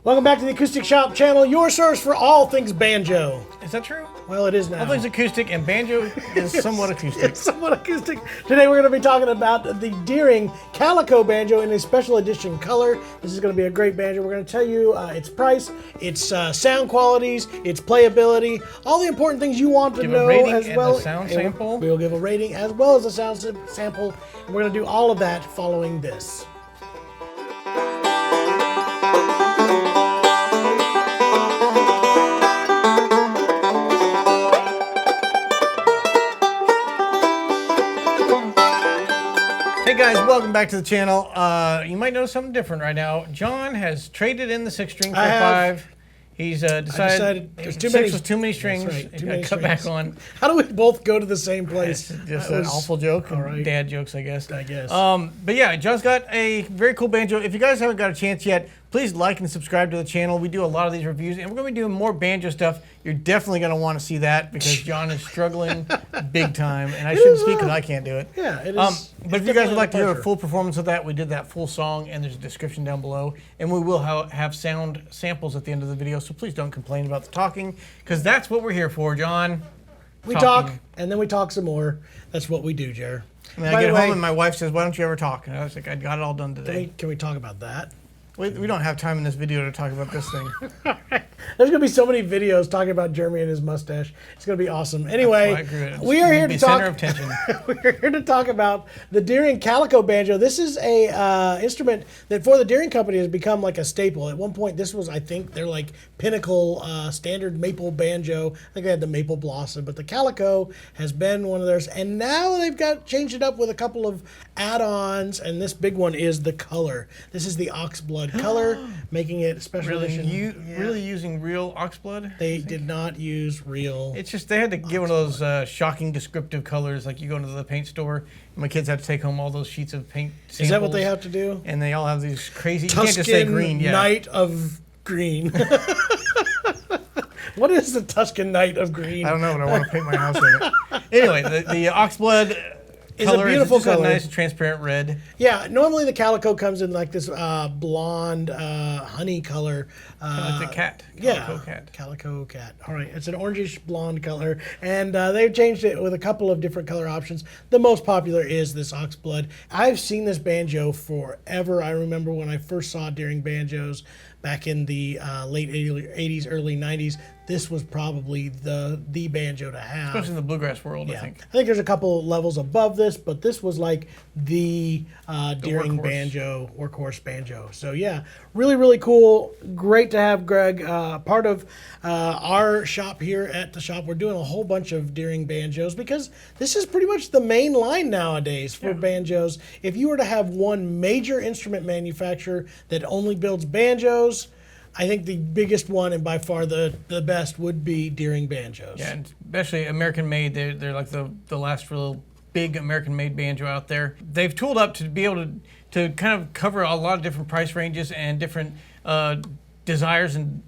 Welcome back to the Acoustic Shop channel, your source for all things banjo. Is that true? Well, it is now. All things acoustic, and banjo is somewhat acoustic. It's somewhat acoustic. Today we're going to be talking about the Deering Calico banjo in a special edition color. This is going to be a great banjo. We're going to tell you its price, its sound qualities, its playability, all the important things you want to know, as well. A sound sample. We'll give a rating as well as a sound sample, and we're going to do all of that following this. Hey guys, welcome back to the channel. You might notice something different right now. John has traded in the 6-string for a 5. He's decided there's 6 was too many strings. That's right, He's too got many to cut back strings. on. How do we both go to the same place? It's just an awful joke. All right. Dad jokes, I guess. guess. But yeah, John's got a very cool banjo. If you guys haven't got a chance yet, please like and subscribe to the channel. We do a lot of these reviews, and we're going to be doing more banjo stuff. You're definitely going to want to see that because John is struggling big time, and I shouldn't speak because I can't do it. Yeah, it is. But if you guys would like to hear a full performance of that, we did that full song, and there's a description down below. And we will have sound samples at the end of the video, so please don't complain about the talking, because that's what we're here for, John. We talk, and then we talk some more. That's what we do, Jer. And I get home, and my wife says, "Why don't you ever talk?" And I was like, "I got it all done today." Can we talk about that? We don't have time in this video to talk about this thing. There's going to be so many videos talking about Jeremy and his mustache. It's going to be awesome. Anyway, we are here to talk. Center of tension. We're here to talk about the Deering Calico banjo. This is a instrument that for the Deering company has become like a staple. At one point, this was, I think, their like pinnacle standard maple banjo. I think they had the maple blossom, but the Calico has been one of theirs. And now they've changed it up with a couple of add-ons, and this big one is the color. This is the oxblood color, making it special edition. Really using real oxblood? They did not use real. It's just they had to get one of those shocking descriptive colors, like you go into the paint store. And my kids have to take home all those sheets of paint samples. Is that what they have to do? And they all have these crazy. Tuscan you can't just say green. Yeah. Knight of Green. What is the Tuscan Knight of Green? I don't know, but I want to paint my house in it. Anyway, the oxblood. It's a beautiful color. A nice transparent red. Yeah, normally the Calico comes in like this blonde honey color. Like the cat. Calico cat. All right, it's an orangish blonde color, and they've changed it with a couple of different color options. The most popular is this oxblood. I've seen this banjo forever. I remember when I first saw Deering banjos back in the late 80s, early 90s. This was probably the banjo to have. Especially in the bluegrass world, yeah. I think. I think there's a couple levels above this, but this was like the Deering banjo, workhorse banjo. So yeah, really, really cool. Great to have Greg part of our shop here at the shop. We're doing a whole bunch of Deering banjos because this is pretty much the main line nowadays for banjos. If you were to have one major instrument manufacturer that only builds banjos, I think the biggest one and by far the best would be Deering banjos. Yeah, and especially American-made. They're like the last real big American-made banjo out there. They've tooled up to be able to kind of cover a lot of different price ranges and different desires and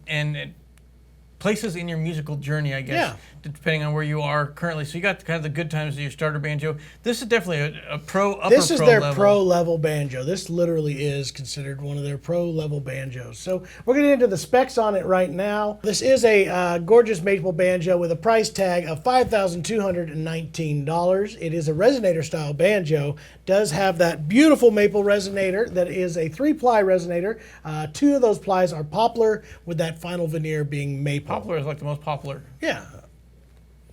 places in your musical journey, I guess, depending on where you are currently. So you got kind of the good times of your starter banjo. This is definitely a pro, upper pro level. This is their pro-level banjo. This literally is considered one of their pro-level banjos. So we're getting into the specs on it right now. This is a gorgeous maple banjo with a price tag of $5,219. It is a resonator-style banjo. Does have that beautiful maple resonator that is a 3-ply resonator. 2 of those plies are poplar with that final veneer being maple. Poplar is like the most popular. Yeah.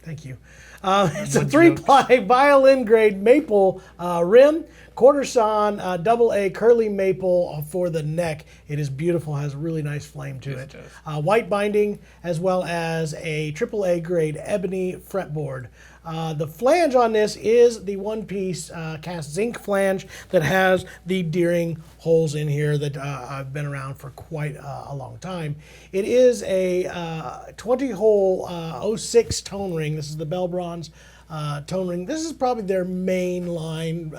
Thank you. It's a 3-ply violin grade maple rim, quarter sawn, AA curly maple for the neck. It is beautiful, has a really nice flame to it. White binding as well as a AAA grade ebony fretboard. The flange on this is the one-piece cast zinc flange that has the Deering holes in here that have been around for quite a long time. It is a 20-hole 06 tone ring. This is the Bell Bronze tone ring. This is probably their main line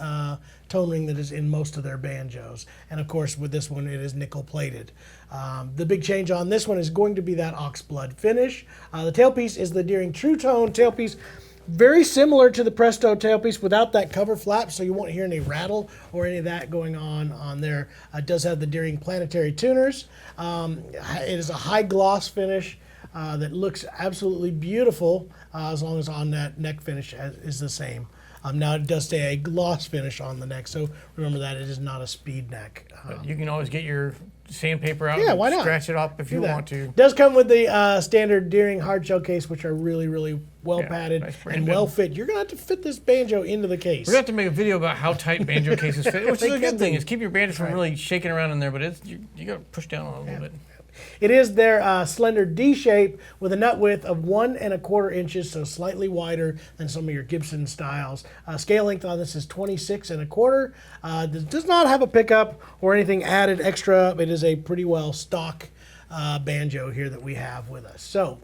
tone ring that is in most of their banjos. And of course, with this one, it is nickel-plated. The big change on this one is going to be that oxblood finish. The tailpiece is the Deering True Tone tailpiece. Very similar to the Presto tailpiece without that cover flap, so you won't hear any rattle or any of that going on there. It does have the Deering planetary tuners. It is a high gloss finish that looks absolutely beautiful as long as on that neck finish is the same. Now it does stay a gloss finish on the neck, so remember that it is not a speed neck. But you can always get your sandpaper out Yeah, and why not? scratch it up if you want to. Does come with the standard Deering hard shell case, which are really, really well padded nice and branded. well fit. You're gonna have to fit this banjo into the case. We're going to have to make a video about how tight banjo cases fit, which is a good thing. Is keep your banjo from really shaking around in there, but you got to push down on it a little bit. It is their slender D shape with a nut width of 1 1/4 inches, so slightly wider than some of your Gibson styles. Scale length on this is 26 1/4. This does not have a pickup or anything added extra. It is a pretty well stock banjo here that we have with us. So,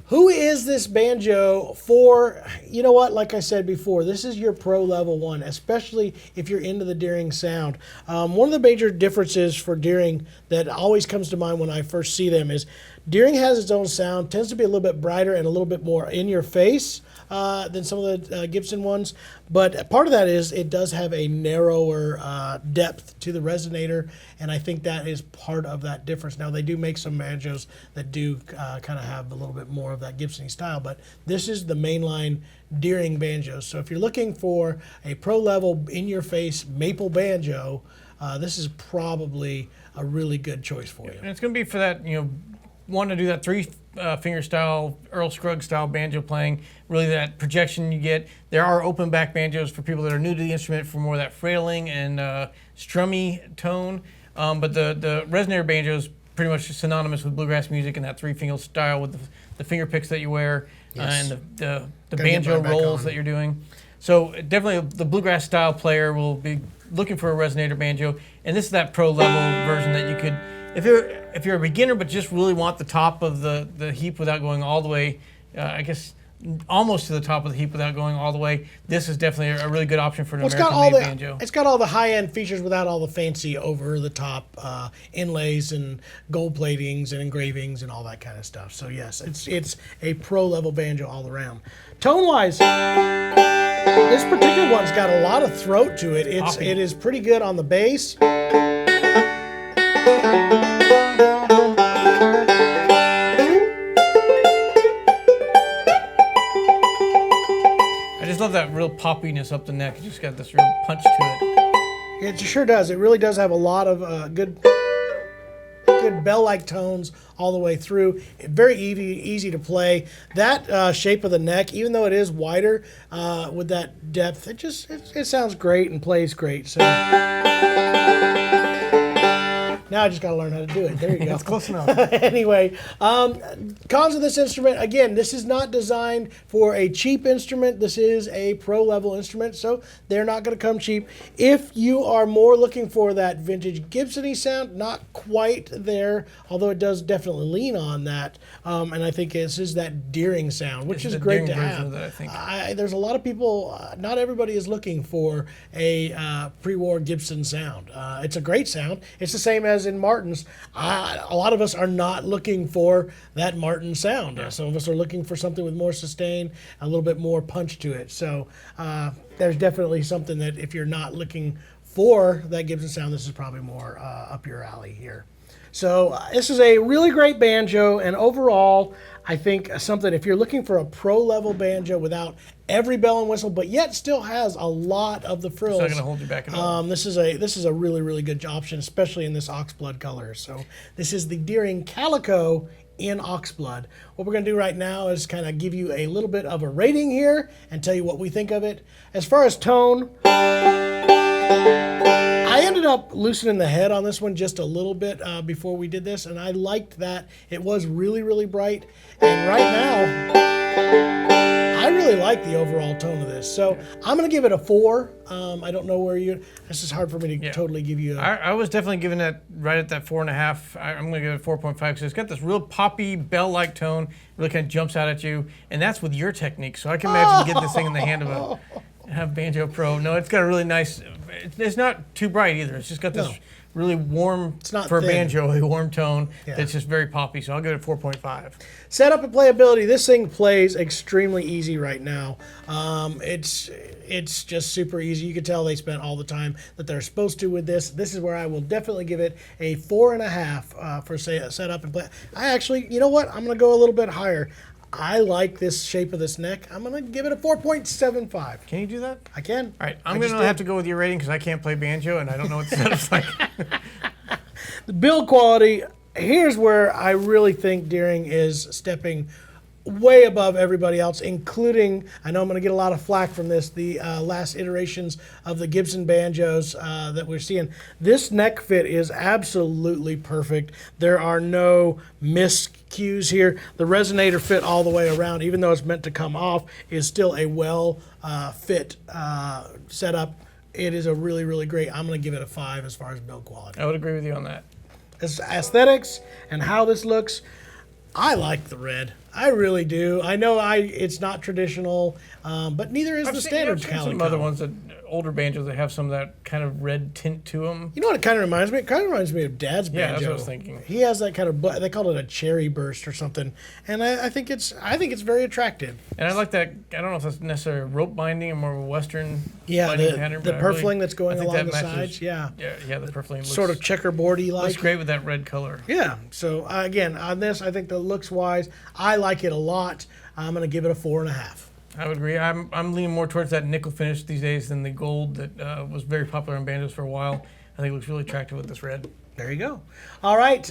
who is this banjo for? You know what, like I said before, this is your pro level one, especially if you're into the Deering sound. One of the major differences for Deering that always comes to mind when I first see them is Deering has its own sound, tends to be a little bit brighter and a little bit more in your face than some of the Gibson ones. But part of that is it does have a narrower depth to the resonator, and I think that is part of that difference. Now, they do make some banjos that do kind of have a little bit more of that Gibson style, but this is the mainline Deering banjos. So if you're looking for a pro-level, in-your-face maple banjo, this is probably a really good choice for you. And it's going to be for that, want to do that three-finger style, Earl Scruggs style banjo playing, really that projection you get. There are open back banjos for people that are new to the instrument for more of that frailing and strummy tone. But the resonator banjo is pretty much synonymous with bluegrass music and that three-finger style with the finger picks that you wear and the banjo rolls that you're doing. So definitely the bluegrass style player will be looking for a resonator banjo, and this is that pro level version that you could, if you're a beginner but just really want the top of the heap without going all the way, I guess almost to the top of the heap without going all the way, this is definitely a really good option for an American-made banjo. It's got all the high-end features without all the fancy over-the-top inlays and gold platings and engravings and all that kind of stuff. So yes, it's a pro-level banjo all around. Tone-wise, this particular one's got a lot of throat to it. It is pretty good on the bass. I just love that real poppiness up the neck. It just got this real punch to it. It sure does. It really does have a lot of good bell-like tones all the way through. Very easy to play. That shape of the neck, even though it is wider with that depth, it sounds great and plays great. So now I just got to learn how to do it. There you go. It's close enough. Anyway, cons of this instrument, again, this is not designed for a cheap instrument. This is a pro-level instrument, so they're not going to come cheap. If you are more looking for that vintage Gibson-y sound, not quite there, although it does definitely lean on that. And I think this is that Deering sound, which is great to have. That, I think. There's a lot of people, not everybody is looking for a pre-war Gibson sound. It's a great sound. It's the same as in Martins. A lot of us are not looking for that Martin sound. Some of us are looking for something with more sustain, a little bit more punch to it. So there's definitely something that if you're not looking for that Gibson sound, this is probably more up your alley here. So this is a really great banjo, and overall, I think something, if you're looking for a pro-level banjo without every bell and whistle, but yet still has a lot of the frills. It's not going to hold you back at all. This is a really, really good option, especially in this oxblood color. So this is the Deering Calico in oxblood. What we're going to do right now is kind of give you a little bit of a rating here and tell you what we think of it. As far as tone, I ended up loosening the head on this one just a little bit before we did this, and I liked that it was really, really bright. And right now, I really like the overall tone of this. So I'm going to give it a 4. I don't know where this is hard for me to totally give you I was definitely giving that right at that 4.5. I'm going to give it 4.5 because it's got this real poppy, bell-like tone. Really kind of jumps out at you. And that's with your technique. So I can imagine getting this thing in the hand of a Banjo Pro. No, it's got a really nice, it's not too bright either. It's just got this really warm It's not for a thin. banjo, a warm tone Yeah. that's just very poppy. So I'll give it a 4.5. Setup and playability. This thing plays extremely easy right now. It's just super easy. You can tell they spent all the time that they're supposed to with this. This is where I will definitely give it a 4.5 for say a setup and play. I actually, you know what? I'm gonna go a little bit higher. I like this shape of this neck. I'm gonna give it a 4.75. Can you do that? I can. All right, I'm going to have to go with your rating because I can't play banjo and I don't know what the setup's like. The build quality, here's where I really think Deering is stepping way above everybody else, including, I know I'm going to get a lot of flack from this, the last iterations of the Gibson banjos that we're seeing. This neck fit is absolutely perfect. There are no miscues here. The resonator fit all the way around, even though it's meant to come off, is still a well fit setup. It is a really, really great. I'm going to give it a 5 as far as build quality. I would agree with you on that. As aesthetics and how this looks, I like the red. I really do. I know it's not traditional, but neither is the standard I've seen Calico. some other ones, that older banjos that have some of that kind of red tint to them. You know what it kind of reminds me? It kind of reminds me of Dad's banjo. Yeah, that's what I was thinking. He has that kind of they call it a cherry burst or something, and I think it's very attractive. And I like that. I don't know if that's necessarily a rope binding or more of a Western Yeah, binding pattern. the but I really- purfling that's going I think along that the matches- sides. Yeah, Yeah, the purfling looks sort of checkerboardy like. looks great with that red color. Yeah. So again, on this, I think the looks wise, I like it a lot. I'm going to give it a 4.5. I would agree. I'm leaning more towards that nickel finish these days than the gold that was very popular in banjos for a while. I think it looks really attractive with this red. There you go. All right.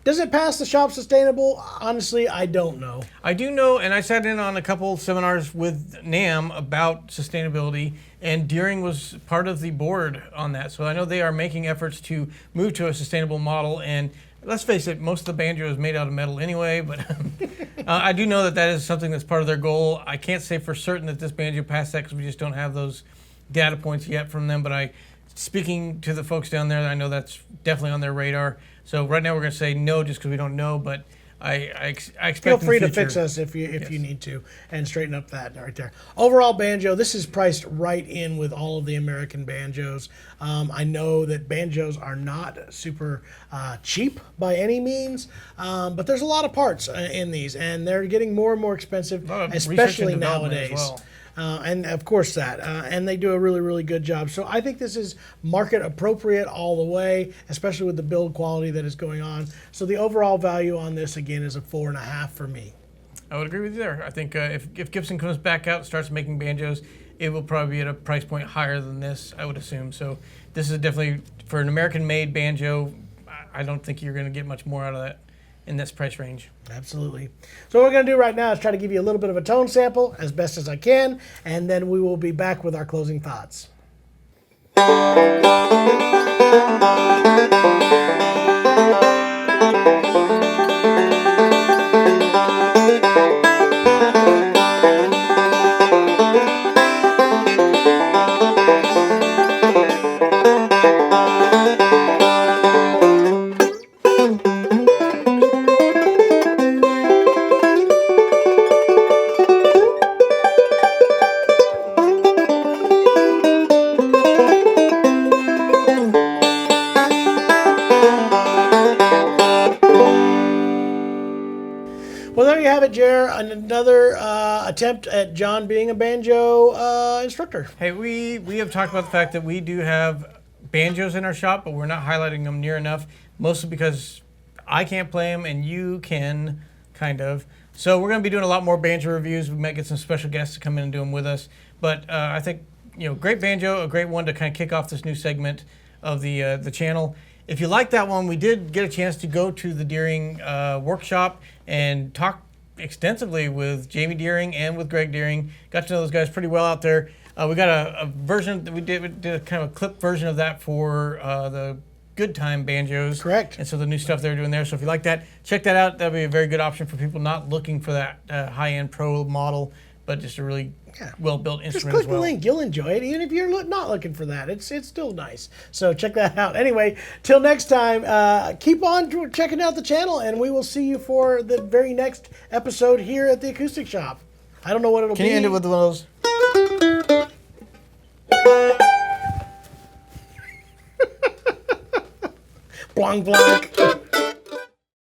Does it pass the Shoppe Sustainable? Honestly, I don't know. I do know, and I sat in on a couple seminars with NAM about sustainability, and Deering was part of the board on that. So I know they are making efforts to move to a sustainable model. And let's face it, most of the banjo is made out of metal anyway, but I do know that is something that's part of their goal. I can't say for certain that this banjo passed that because we just don't have those data points yet from them, but speaking to the folks down there, I know that's definitely on their radar. So right now we're going to say no just because we don't know, but I expect Feel in the free to future- fix us if you need to and straighten up that right there. Overall banjo, this is priced right in with all of the American banjos. I know that banjos are not super cheap by any means, but there's a lot of parts in these, and they're getting more and more expensive, A lot of research and especially development as nowadays. well. And of course and they do a really, really good job. So I think this is market appropriate all the way, especially with the build quality that is going on. So the overall value on this, again, is a 4.5 for me. I would agree with you there. I think if Gibson comes back out and starts making banjos, it will probably be at a price point higher than this, I would assume. So this is definitely, for an American-made banjo, I don't think you're going to get much more out of that in this price range. Absolutely. So what we're going to do right now is try to give you a little bit of a tone sample as best as I can, and then we will be back with our closing thoughts. Well, there you have it, Jer. Another attempt at John being a banjo instructor. Hey, we have talked about the fact that we do have banjos in our shop, but we're not highlighting them near enough, mostly because I can't play them and you can, kind of. So we're going to be doing a lot more banjo reviews. We might get some special guests to come in and do them with us. But I think, great banjo, a great one to kind of kick off this new segment of the channel. If you like that one, we did get a chance to go to the Deering workshop and talk extensively with Jamie Deering and with Greg Deering. Got to know those guys pretty well out there. We got a version that we did a kind of a clip version of that for the Good Time banjos. Correct. And so the new stuff they're doing there. So if you like that, check that out. That'd be a very good option for people not looking for that high-end pro model, but just a really well-built Just instrument click as well. the link. You'll enjoy it, even if you're not looking for that. It's still nice. So check that out. Anyway, till next time, keep on checking out the channel, and we will see you for the very next episode here at the Acoustic Shop. I don't know what it'll be. Can you end it with one of those? Blanc blanc.